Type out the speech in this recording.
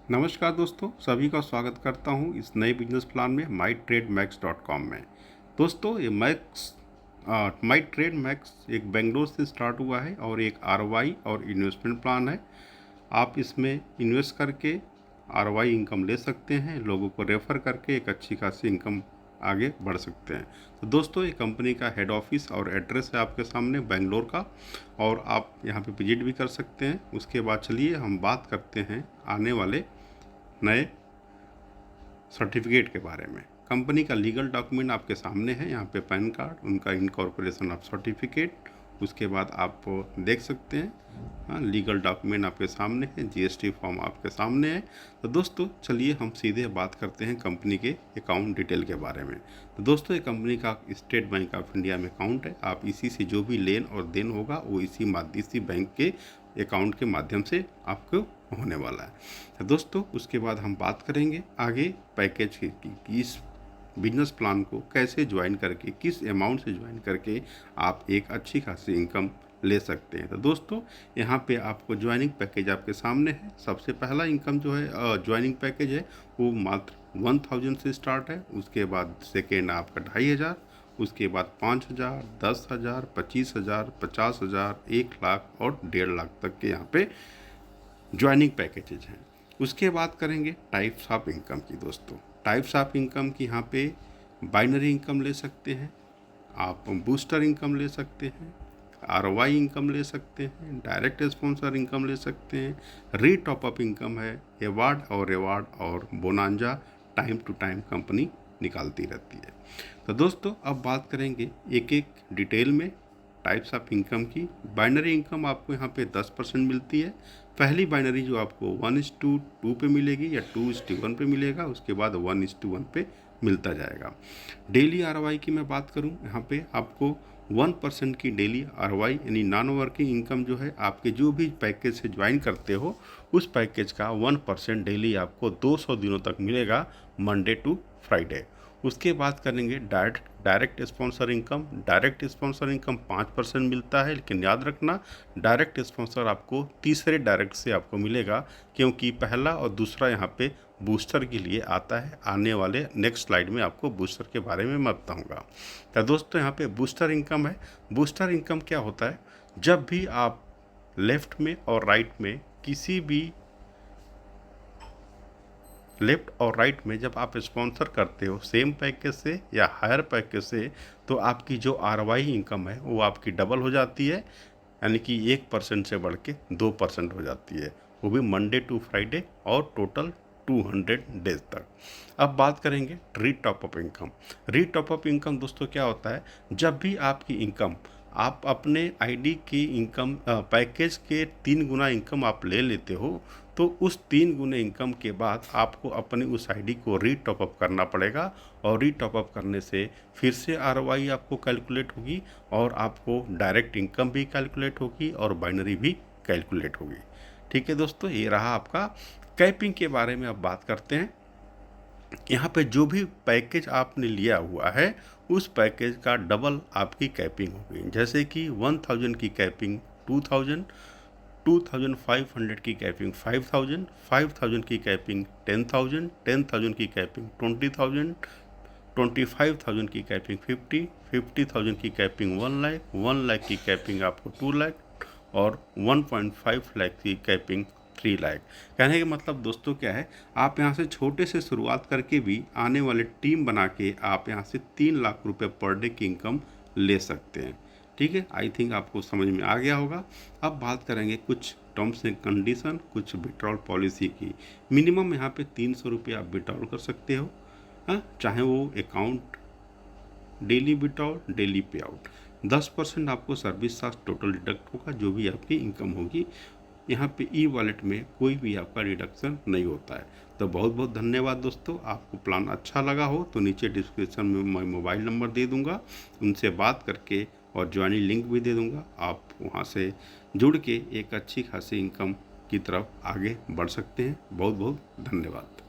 नमस्कार दोस्तों, सभी का स्वागत करता हूं इस नए बिजनेस प्लान में mytradeMax.com में। दोस्तों ये माई ट्रेड मैक्स एक बेंगलोर से स्टार्ट हुआ है और एक आरवाई और इन्वेस्टमेंट प्लान है। आप इसमें इन्वेस्ट करके आरवाई इनकम ले सकते हैं, लोगों को रेफ़र करके एक अच्छी खासी इनकम आगे बढ़ सकते हैं। तो दोस्तों ये कंपनी का हेड ऑफिस और एड्रेस है आपके सामने बेंगलोर का, और आप यहाँ पे विजिट भी कर सकते हैं। उसके बाद चलिए हम बात करते हैं आने वाले नए सर्टिफिकेट के बारे में। कंपनी का लीगल डॉक्यूमेंट आपके सामने है, यहाँ पे पैन कार्ड, उनका इनकॉर्पोरेशन ऑफ सर्टिफिकेट, उसके बाद आप देख सकते हैं। हाँ, लीगल डॉक्यूमेंट आपके सामने है, जीएसटी फॉर्म आपके सामने है। तो दोस्तों चलिए हम सीधे बात करते हैं कंपनी के अकाउंट डिटेल के बारे में। तो दोस्तों ये कंपनी का स्टेट बैंक ऑफ इंडिया में अकाउंट है। आप इसी से जो भी लेन और देन होगा वो इसी बैंक के अकाउंट के माध्यम से आपको होने वाला है। तो दोस्तों उसके बाद हम बात करेंगे आगे पैकेज की कि इस बिजनेस प्लान को कैसे ज्वाइन करके, किस अमाउंट से ज्वाइन करके आप एक अच्छी खासी इनकम ले सकते हैं। तो दोस्तों यहाँ पे आपको ज्वाइनिंग पैकेज आपके सामने है। सबसे पहला इनकम जो है ज्वाइनिंग पैकेज है वो मात्र 1000 से स्टार्ट है। उसके बाद सेकेंड आपका 2500, उसके बाद 5000, 10,000, 25,000, 50,000, 1 लाख और 1.5 लाख तक के यहाँ पे ज्वाइनिंग पैकेजेज हैं। उसके बाद करेंगे टाइप्स ऑफ इनकम की। दोस्तों टाइप्स ऑफ इनकम की यहाँ पे बाइनरी इनकम ले सकते हैं, आप बूस्टर इनकम ले सकते हैं, आरवाई इनकम ले सकते हैं, डायरेक्ट स्पॉन्सर इनकम ले सकते हैं, री टॉपअप इनकम है, रिवार्ड और bonanza time to time company निकालती रहती है। तो दोस्तों अब बात करेंगे एक एक डिटेल में टाइप्स ऑफ इनकम की। बाइनरी इनकम आपको यहाँ पे 10% मिलती है। पहली बाइनरी जो आपको 1:2 पे मिलेगी या 2:1 पे मिलेगा, उसके बाद 1:1 पे मिलता जाएगा। डेली आरवाई की मैं बात करूँ, यहाँ पे आपको 1% की डेली आरवाई यानी नॉन वर्किंग इनकम जो है आपके जो भी पैकेज से ज्वाइन करते हो उस पैकेज का 1% डेली आपको 200 दिनों तक मिलेगा, मंडे टू फ्राइडे। उसके बाद करेंगे direct sponsor income. Direct sponsor income 5% मिलता है, लेकिन याद रखना डायरेक्ट स्पॉन्सर आपको तीसरे डायरेक्ट से आपको मिलेगा, क्योंकि पहला और दूसरा यहाँ पे बूस्टर के लिए आता है। आने वाले नेक्स्ट स्लाइड में आपको बूस्टर के बारे में मैं बताऊँगा। तो दोस्तों यहाँ पे बूस्टर इनकम है। बूस्टर इनकम क्या होता है, जब भी आप लेफ्ट में और राइट में किसी भी लेफ्ट और राइट में जब आप स्पॉन्सर करते हो सेम पैकेज से या हायर पैकेज से, तो आपकी जो आरवाई इनकम है वो आपकी डबल हो जाती है, यानी कि 1% से बढ़ के 2% हो जाती है, वो भी मंडे टू फ्राइडे और टोटल 200 डेज तक। अब बात करेंगे री टॉपअप इनकम। री टॉपअप इनकम दोस्तों क्या होता है, जब भी आपकी इनकम आप अपने आईडी की इनकम पैकेज के 3 गुना इनकम आप ले लेते हो, तो उस 3 गुने इनकम के बाद आपको अपनी उस आईडी को री टॉपअप करना पड़ेगा, और री टॉपअप करने से फिर से आरओआई आपको कैलकुलेट होगी और आपको डायरेक्ट इनकम भी कैलकुलेट होगी और बाइनरी भी कैलकुलेट होगी। ठीक है दोस्तों, ये रहा आपका। कैपिंग के बारे में अब बात करते हैं। यहाँ पे जो भी पैकेज आपने लिया हुआ है उस पैकेज का डबल आपकी कैपिंग होगी। जैसे कि 1000 की कैपिंग 2000, 2500 की कैपिंग 5000, 5000 की कैपिंग 10,000, 10,000 की कैपिंग 20,000, 25,000 की कैपिंग 50, 50,000 की कैपिंग 1 लाख, 1 लाख की कैपिंग आपको 2 लाख और 1.5 लाख की कैपिंग 3 लाख। कहने का मतलब दोस्तों क्या है, आप यहाँ से छोटे से शुरुआत करके भी आने वाले टीम बना के आप यहाँ से 3 लाख रुपए पर डे की इनकम ले सकते हैं। ठीक है, आई थिंक आपको समझ में आ गया होगा। अब बात करेंगे कुछ टर्म्स एंड कंडीशन, कुछ विड्रॉल पॉलिसी की। मिनिमम यहाँ पे 300 रुपये आप विड्रॉल कर सकते हो, हाँ, चाहे वो अकाउंट डेली विड्रॉल डेली पे आउट। 10% आपको सर्विस चार्ज टोटल डिडक्ट होगा, जो भी आपकी इनकम होगी। यहाँ पे ई वॉलेट में कोई भी आपका रिडक्शन नहीं होता है। तो बहुत बहुत धन्यवाद दोस्तों। आपको प्लान अच्छा लगा हो तो नीचे डिस्क्रिप्शन में मैं मोबाइल नंबर दे दूँगा, उनसे बात करके और ज्वाइनिंग लिंक भी दे दूँगा। आप वहाँ से जुड़ के एक अच्छी खासी इनकम की तरफ आगे बढ़ सकते हैं। बहुत बहुत धन्यवाद।